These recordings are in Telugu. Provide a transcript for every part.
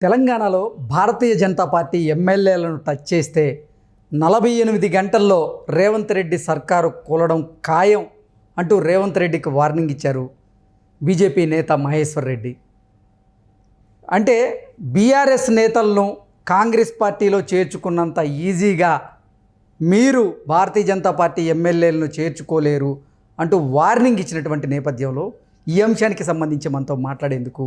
తెలంగాణలో భారతీయ జనతా పార్టీ ఎమ్మెల్యేలను టచ్ చేస్తే 48 గంటల్లో రేవంత్ రెడ్డి సర్కారు కూలడం ఖాయం అంటూ రేవంత్ రెడ్డికి వార్నింగ్ ఇచ్చారు బీజేపీ నేత మహేశ్వర్ రెడ్డి. అంటే బీఆర్ఎస్ నేతలను కాంగ్రెస్ పార్టీలో చేర్చుకున్నంత ఈజీగా మీరు భారతీయ జనతా పార్టీ ఎమ్మెల్యేలను చేర్చుకోలేరు అంటూ వార్నింగ్ ఇచ్చినటువంటి నేపథ్యంలో ఈ అంశానికి సంబంధించి మనతో మాట్లాడేందుకు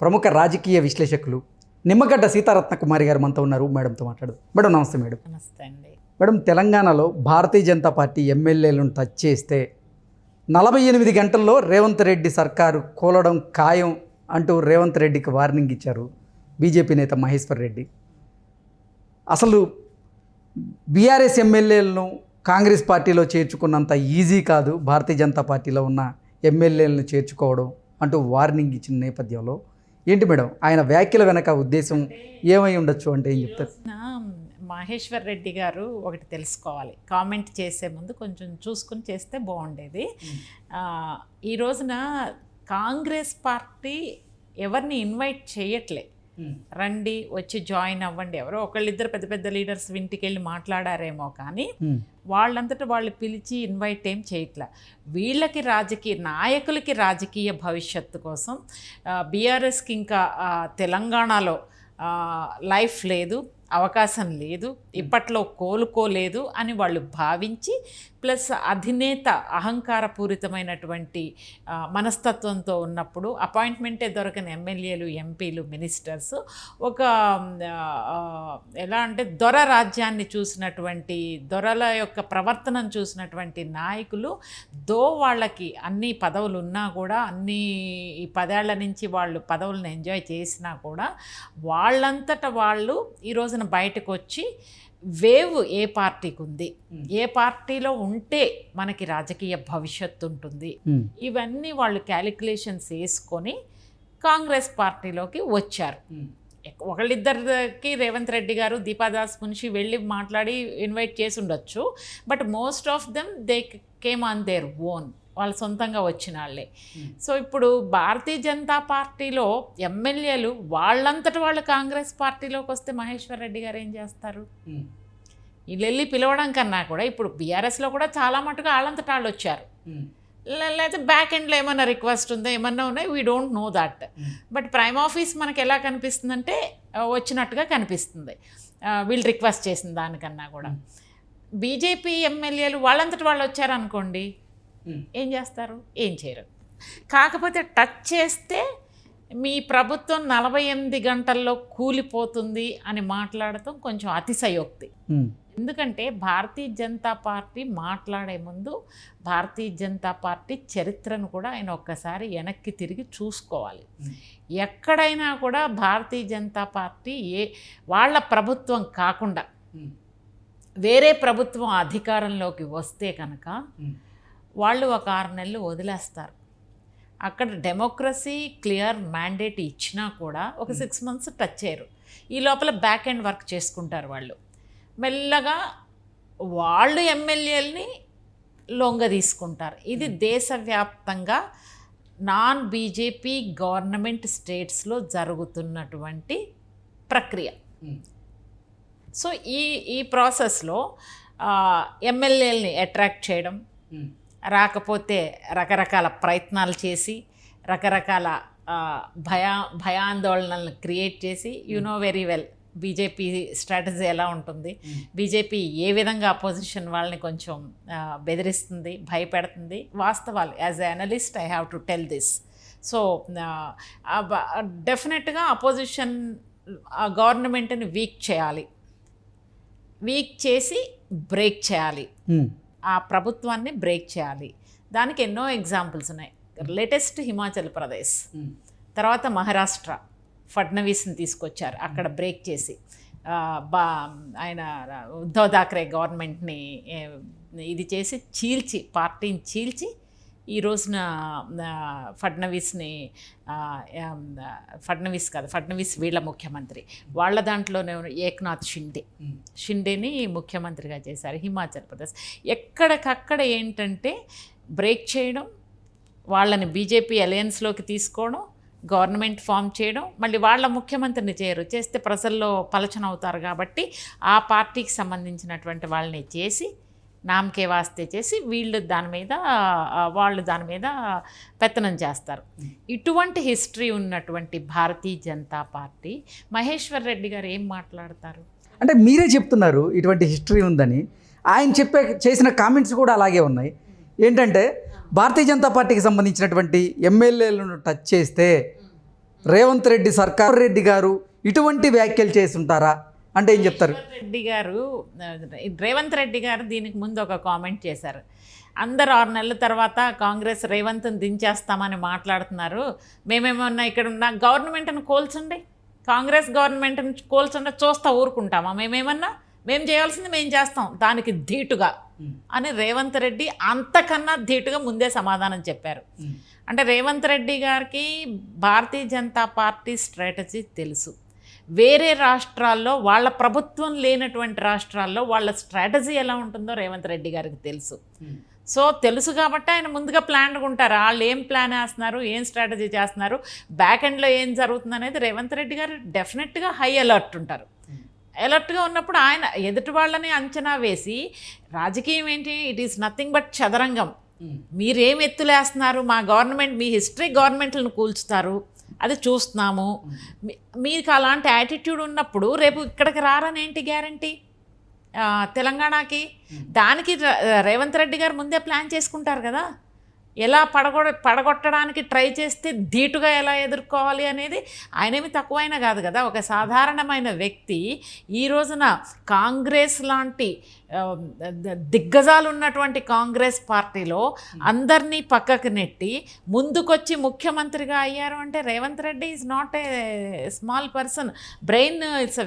ప్రముఖ రాజకీయ విశ్లేషకులు నిమ్మగడ్డ సీతారత్న కుమారి గారు మనతో ఉన్నారు. మేడంతో మాట్లాడదు. మేడం నమస్తే. మేడం నమస్తే అండి. మేడం, తెలంగాణలో భారతీయ జనతా పార్టీ ఎమ్మెల్యేలను టచ్ చేస్తే 48 గంటల్లో రేవంత్ రెడ్డి సర్కారు కూలడం ఖాయం అంటూ రేవంత్ రెడ్డికి వార్నింగ్ ఇచ్చారు బీజేపీ నేత మహేశ్వర్ రెడ్డి. అసలు బీఆర్ఎస్ ఎమ్మెల్యేలను కాంగ్రెస్ పార్టీలో చేర్చుకున్నంత ఈజీ కాదు భారతీయ జనతా పార్టీలో ఉన్న ఎమ్మెల్యేలను చేర్చుకోవడం అంటూ వార్నింగ్ ఇచ్చిన నేపథ్యంలో ఏంటి మేడం ఆయన వ్యాఖ్యల వెనక ఉద్దేశం ఏమై ఉండొచ్చు అంటే ఏం చెప్తారు? మహేశ్వర్ రెడ్డి గారు ఒకటి తెలుసుకోవాలి, కామెంట్ చేసే ముందు కొంచెం చూసుకుని చేస్తే బాగుండేది. ఈ రోజున కాంగ్రెస్ పార్టీ ఎవరిని ఇన్వైట్ చేయట్లే, రండి వచ్చి జాయిన్ అవ్వండి. ఎవరో ఒకళ్ళిద్దరు పెద్ద పెద్ద లీడర్స్ ఇంటికి వెళ్ళి మాట్లాడారేమో కానీ వాళ్ళంతటా వాళ్ళు పిలిచి ఇన్వైట్ ఏం చేయట్లే. వీళ్ళకి నాయకులకి రాజకీయ భవిష్యత్తు కోసం బీఆర్ఎస్కి ఇంకా తెలంగాణలో లైఫ్ లేదు, అవకాశం లేదు, ఇప్పట్లో కోలుకోలేదు అని వాళ్ళు భావించి, ప్లస్ అధినేత అహంకారపూరితమైనటువంటి మనస్తత్వంతో ఉన్నప్పుడు అపాయింట్మెంటే దొరకని ఎమ్మెల్యేలు, ఎంపీలు, మినిస్టర్స్ ఒక ఎలా అంటే దొర రాజ్యాన్ని చూసినటువంటి, దొరల యొక్క ప్రవర్తనను చూసినటువంటి నాయకులు, వాళ్ళకి అన్ని పదవులు ఉన్నా కూడా, ఈ 10 ఏళ్ల నుంచి వాళ్ళు పదవులను ఎంజాయ్ చేసినా కూడా వాళ్ళంతటా వాళ్ళు ఈ రోజున బయటకు వచ్చి వేవ్ ఏ పార్టీకి ఉంది, ఏ పార్టీలో ఉంటే మనకి రాజకీయ భవిష్యత్తు ఉంటుంది, ఇవన్నీ వాళ్ళు క్యాలిక్యులేషన్స్ వేసుకొని కాంగ్రెస్ పార్టీలోకి వచ్చారు. ఒకళ్ళిద్దరికి రేవంత్ రెడ్డి గారు, దీపాదాస్ మున్షి వెళ్ళి మాట్లాడి ఇన్వైట్ చేసి ఉండొచ్చు. But most of them they came on their own, వాళ్ళు సొంతంగా వచ్చిన వాళ్ళే. సో ఇప్పుడు భారతీయ జనతా పార్టీలో ఎమ్మెల్యేలు వాళ్ళంతటి వాళ్ళు కాంగ్రెస్ పార్టీలోకి వస్తే మహేశ్వర్ రెడ్డి గారు ఏం చేస్తారు? వీళ్ళు వెళ్ళి పిలవడం కన్నా కూడా ఇప్పుడు బీఆర్ఎస్లో కూడా చాలా మటుకు వాళ్ళంతటి వాళ్ళు వచ్చారు. లేకపోతే బ్యాక్ ఎండ్లో ఏమన్నా రిక్వెస్ట్ ఉందో, ఏమన్నా ఉన్నాయి, we don't know that. But prime office మనకి ఎలా కనిపిస్తుందంటే వచ్చినట్టుగా కనిపిస్తుంది వీళ్ళు రిక్వెస్ట్ చేసిన దానికన్నా కూడా. బీజేపీ ఎమ్మెల్యేలు వాళ్ళంతటి వాళ్ళు వచ్చారనుకోండి, ఏం చేస్తారు? ఏం చేయరు. కాకపోతే టచ్ చేస్తే మీ ప్రభుత్వం 48 గంటల్లో కూలిపోతుంది అని మాట్లాడటం కొంచెం అతిశయోక్తి. ఎందుకంటే భారతీయ జనతా పార్టీ మాట్లాడే ముందు భారతీయ జనతా పార్టీ చరిత్రను కూడా ఆయన ఒక్కసారి వెనక్కి తిరిగి చూసుకోవాలి. ఎక్కడైనా కూడా భారతీయ జనతా పార్టీ వాళ్ళ ప్రభుత్వం కాకుండా వేరే ప్రభుత్వం అధికారంలోకి వస్తే కనుక వాళ్ళు ఒక 6 నెలలు వదిలేస్తారు. అక్కడ డెమోక్రసీ క్లియర్ మ్యాండేట్ ఇచ్చినా కూడా ఒక 6 months టచ్ చేయరు. ఈ లోపల బ్యాక్ ఎండ్ వర్క్ చేసుకుంటారు వాళ్ళు. మెల్లగా వాళ్ళు ఎమ్మెల్యేలని లొంగ తీసుకుంటారు. ఇది దేశవ్యాప్తంగా నాన్ బీజేపీ గవర్నమెంట్ స్టేట్స్లో జరుగుతున్నటువంటి ప్రక్రియ. సో ఈ ప్రాసెస్లో ఎమ్మెల్యేలని అట్రాక్ట్ చేయడం, రాకపోతే రకరకాల ప్రయత్నాలు చేసి, రకరకాల భయాందోళనలను క్రియేట్ చేసి, you know very well BJP strategy ఎలా ఉంటుంది. బీజేపీ ఏ విధంగా అపోజిషన్ వాళ్ళని కొంచెం బెదిరిస్తుంది, భయపెడుతుంది. వాస్తవాలు as a analyst I have to tell this. So డెఫినెట్గా అపోజిషన్ గవర్నమెంట్ని వీక్ చేయాలి, వీక్ చేసి బ్రేక్ చేయాలి, ఆ ప్రభుత్వాన్ని బ్రేక్ చేయాలి. దానికి ఎన్నో ఎగ్జాంపుల్స్ ఉన్నాయి. లేటెస్ట్ హిమాచల్ ప్రదేశ్, తర్వాత మహారాష్ట్ర ఫడ్నవీస్ని తీసుకొచ్చారు, అక్కడ బ్రేక్ చేసి ఆయన ఉద్ధవ్ థాక్రే గవర్నమెంట్ని ఇది చేసి పార్టీని చీల్చి ఈ రోజున ఫడ్నవీస్ వీళ్ళ ముఖ్యమంత్రి, వాళ్ళ దాంట్లోనే ఏక్నాథ్ షిండేని ముఖ్యమంత్రిగా చేశారు హిమాచల్ ప్రదేశ్. ఎక్కడికక్కడ ఏంటంటే బ్రేక్ చేయడం, వాళ్ళని బీజేపీ అలయన్స్లోకి తీసుకోవడం, గవర్నమెంట్ ఫామ్ చేయడం, మళ్ళీ వాళ్ళ ముఖ్యమంత్రిని చేస్తే ప్రజల్లో పలచన అవుతారు కాబట్టి ఆ పార్టీకి సంబంధించినటువంటి వాళ్ళని చేసి నామకే వాస్తే చేసి వాళ్ళు దాని మీద పెత్తనం చేస్తారు. ఇటువంటి హిస్టరీ ఉన్నటువంటి భారతీయ జనతా పార్టీ మహేశ్వర్ రెడ్డి గారు ఏం మాట్లాడతారు? అంటే మీరే చెప్తున్నారు ఇటువంటి హిస్టరీ ఉందని, ఆయన చేసిన కామెంట్స్ కూడా అలాగే ఉన్నాయి. ఏంటంటే భారతీయ జనతా పార్టీకి సంబంధించినటువంటి ఎమ్మెల్యేలను టచ్ చేస్తే రేవంత్ రెడ్డి సర్కార్ రెడ్డి గారు ఇటువంటి వ్యాఖ్యలు చేసి ఉంటారా అంటే ఏం చెప్తారు? రేవంత్ రెడ్డి గారు దీనికి ముందు ఒక కామెంట్ చేశారు. అందరు 6 నెలల తర్వాత కాంగ్రెస్ రేవంత్ని దించేస్తామని మాట్లాడుతున్నారు, మేమేమన్నా ఇక్కడ ఉన్న గవర్నమెంట్ని కోల్చండి, కాంగ్రెస్ గవర్నమెంట్ని కోల్చండి, చూస్తా ఊరుకుంటామా? మేము చేయాల్సింది మేము చేస్తాం దానికి ధీటుగా అని రేవంత్ రెడ్డి అంతకన్నా ధీటుగా ముందే సమాధానం చెప్పారు. అంటే రేవంత్ రెడ్డి గారికి భారతీయ జనతా పార్టీ స్ట్రాటజీ తెలుసు. వేరే రాష్ట్రాల్లో వాళ్ళ ప్రభుత్వం లేనటువంటి రాష్ట్రాల్లో వాళ్ళ స్ట్రాటజీ ఎలా ఉంటుందో రేవంత్ రెడ్డి గారికి తెలుసు. సో తెలుసు కాబట్టి ఆయన ముందుగా ప్లాన్గా ఉంటారు. వాళ్ళు ఏం ప్లాన్ వేస్తున్నారు, ఏం స్ట్రాటజీ చేస్తున్నారు, బ్యాక్ ఎండ్లో ఏం జరుగుతుంది అనేది రేవంత్ రెడ్డి గారు డెఫినెట్గా హై అలర్ట్ ఉంటారు. అలర్ట్గా ఉన్నప్పుడు ఆయన ఎదుటి వాళ్ళని అంచనా వేసి, రాజకీయం ఏంటి, ఇట్ ఈస్ నథింగ్ బట్ చదరంగం, మీరేం ఎత్తులేస్తున్నారు, మా గవర్నమెంట్ మీ హిస్టరీ గవర్నమెంట్లను కూల్చుతారు, అది చూస్తున్నాము, మీకు అలాంటి యాటిట్యూడ్ ఉన్నప్పుడు రేపు ఇక్కడికి రారని ఏంటి గ్యారంటీ తెలంగాణకి? దానికి రేవంత్ రెడ్డి గారు ముందే ప్లాన్ చేసుకుంటారు కదా, ఎలా పడగొట్టడానికి ట్రై చేస్తే ధీటుగా ఎలా ఎదుర్కోవాలి అనేది. ఆయనేమి తక్కువైనా కాదు కదా, ఒక సాధారణమైన వ్యక్తి ఈ రోజున కాంగ్రెస్ లాంటి దిగ్గజాలు ఉన్నటువంటి కాంగ్రెస్ పార్టీలో అందరినీ పక్కకు నెట్టి ముందుకొచ్చి ముఖ్యమంత్రిగా అయ్యారు అంటే Revanth Reddy is not a small person. Brain it's a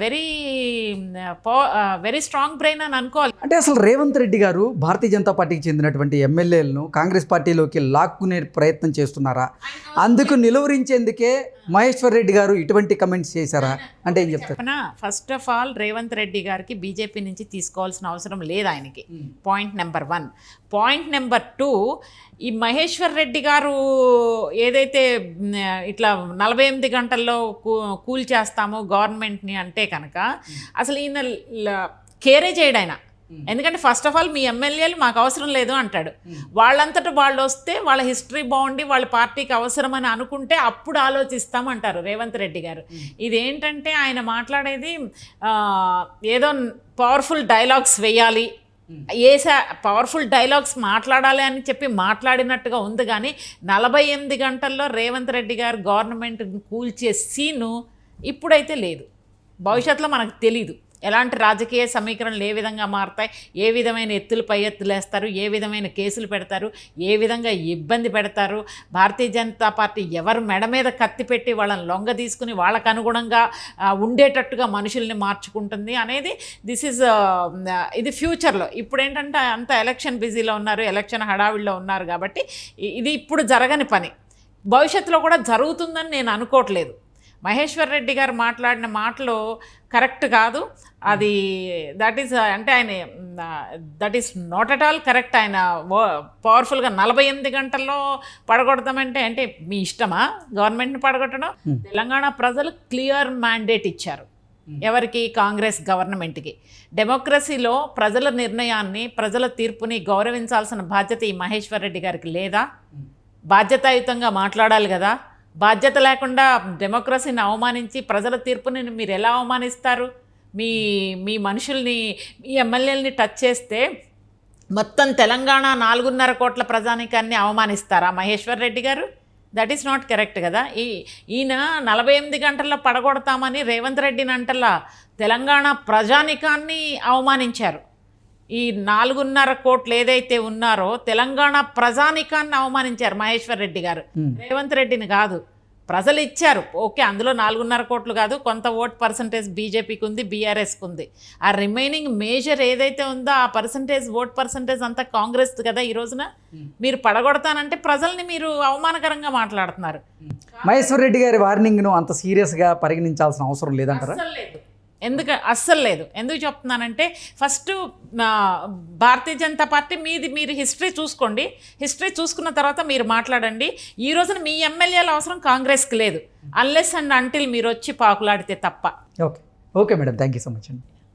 very strong brain అని అనుకోవాలి. అంటే అసలు రేవంత్ రెడ్డి గారు భారతీయ జనతా పార్టీకి చెందినటువంటి ఎమ్మెల్యేలను కాంగ్రెస్ పార్టీలోకి లాక్కునే ప్రయత్నం చేస్తున్నారా? అందుకు నిలువరించేందుకే మహేశ్వర్ రెడ్డి గారు ఇటువంటి కమెంట్స్ చేశారా అంటే ఏం చెప్తారు? First of all Revanth Reddy గారికి బీజేపీ నుంచి తీసుకోవాల్సిన అవసరం లేదు ఆయనకి. Point number 1. పాయింట్ నెంబర్ 2, ఈ మహేశ్వర్ రెడ్డి గారు ఏదైతే ఇట్లా 48 గంటల్లో కూల్ చేస్తాము గవర్నమెంట్ని అంటే కనుక అసలు ఈయన కేరే చేయడు ఆయన. ఎందుకంటే ఫస్ట్ ఆఫ్ ఆల్ మీ ఎమ్మెల్యేలు మాకు అవసరం లేదు అంటాడు. వాళ్ళంతటా వాళ్ళు వస్తే వాళ్ళ హిస్టరీ బాగుండి వాళ్ళ పార్టీకి అవసరమని అనుకుంటే అప్పుడు ఆలోచిస్తామంటారు రేవంత్ రెడ్డి గారు. ఇదేంటంటే ఆయన మాట్లాడేది ఏదో పవర్ఫుల్ డైలాగ్స్ వేయాలి, పవర్ఫుల్ డైలాగ్స్ మాట్లాడాలి అని చెప్పి మాట్లాడినట్టుగా ఉంది. కానీ 48 గంటల్లో రేవంత్ రెడ్డి గారు గవర్నమెంట్ కూల్చే సీను ఇప్పుడైతే లేదు. భవిష్యత్తులో మనకు తెలీదు ఎలాంటి రాజకీయ సమీకరణలు ఏ విధంగా మారుతాయి, ఏ విధమైన ఎత్తులపై ఎత్తులేస్తారు, ఏ విధమైన కేసులు పెడతారు, ఏ విధంగా ఇబ్బంది పెడతారు, భారతీయ జనతా పార్టీ ఎవరు మెడ మీద కత్తి పెట్టి వాళ్ళని లొంగ తీసుకుని వాళ్ళకు అనుగుణంగా ఉండేటట్టుగా మనుషుల్ని మార్చుకుంటుంది అనేది ఇది ఫ్యూచర్లో. ఇప్పుడు ఏంటంటే అంత ఎలక్షన్ బిజీలో ఉన్నారు, ఎలక్షన్ హడావిడిలో ఉన్నారు కాబట్టి ఇది ఇప్పుడు జరగని పని. భవిష్యత్తులో కూడా జరుగుతుందని నేను అనుకోవట్లేదు. మహేశ్వర్ రెడ్డి గారు మాట్లాడిన మాటలు కరెక్ట్ కాదు. అది that is not at all correct. ఆయన పవర్ఫుల్గా 48 గంటల్లో పడగొడతామంటే అంటే మీ ఇష్టమా గవర్నమెంట్ని పడగొట్టడం? తెలంగాణ ప్రజలు క్లియర్ మ్యాండేట్ ఇచ్చారు ఎవరికి? కాంగ్రెస్ గవర్నమెంట్కి. డెమోక్రసీలో ప్రజల నిర్ణయాన్ని, ప్రజల తీర్పుని గౌరవించాల్సిన బాధ్యత ఈ మహేశ్వర్ రెడ్డి గారికి లేదా? బాధ్యతాయుతంగా మాట్లాడాలి కదా. బాధ్యత లేకుండా డెమోక్రసీని అవమానించి ప్రజల తీర్పుని మీరు ఎలా అవమానిస్తారు? మీ మనుషుల్ని, మీ ఎమ్మెల్యేలని టచ్ చేస్తే మొత్తం తెలంగాణ 4.5 కోట్ల ప్రజానికాన్ని అవమానిస్తారా మహేశ్వర్ రెడ్డి గారు? దట్ ఈస్ నాట్ కరెక్ట్ కదా. ఈయన 48 గంటల్లో పడగొడతామని రేవంత్ రెడ్డిని అంటల్లా తెలంగాణ ప్రజానికాన్ని అవమానించారు. ఈ 4.5 కోట్లు ఏదైతే ఉన్నారో తెలంగాణ ప్రజానికాన్ని అవమానించారు మహేశ్వర్ రెడ్డి గారు, రేవంత్ రెడ్డిని కాదు. ప్రజలు ఇచ్చారు, ఓకే, అందులో 4.5 కోట్లు కాదు, కొంత ఓట్ పర్సంటేజ్ బీజేపీకి ఉంది, బీఆర్ఎస్కి ఉంది. ఆ రిమైనింగ్ మేజర్ ఏదైతే ఉందో ఆ ఓట్ పర్సంటేజ్ అంతా కాంగ్రెస్ కదా. ఈ రోజున మీరు పడగొడతానంటే ప్రజల్ని మీరు అవమానకరంగా మాట్లాడుతున్నారు. మహేశ్వర్ రెడ్డి గారి వార్నింగ్ను అంత సీరియస్గా పరిగణించాల్సిన అవసరం లేదంటారా? లేదు. అస్సలు లేదు. ఎందుకు చెప్తున్నానంటే ఫస్ట్ భారతీయ జనతా పార్టీ మీరు హిస్టరీ చూసుకోండి. హిస్టరీ చూసుకున్న తర్వాత మీరు మాట్లాడండి. ఈ రోజున మీ ఎమ్మెల్యేల అవసరం కాంగ్రెస్కి లేదు, అన్లెస్ అండ్ అంటిల్ మీరు వచ్చి పాకులాడితే తప్ప. Okay madam, thank you so much అండి.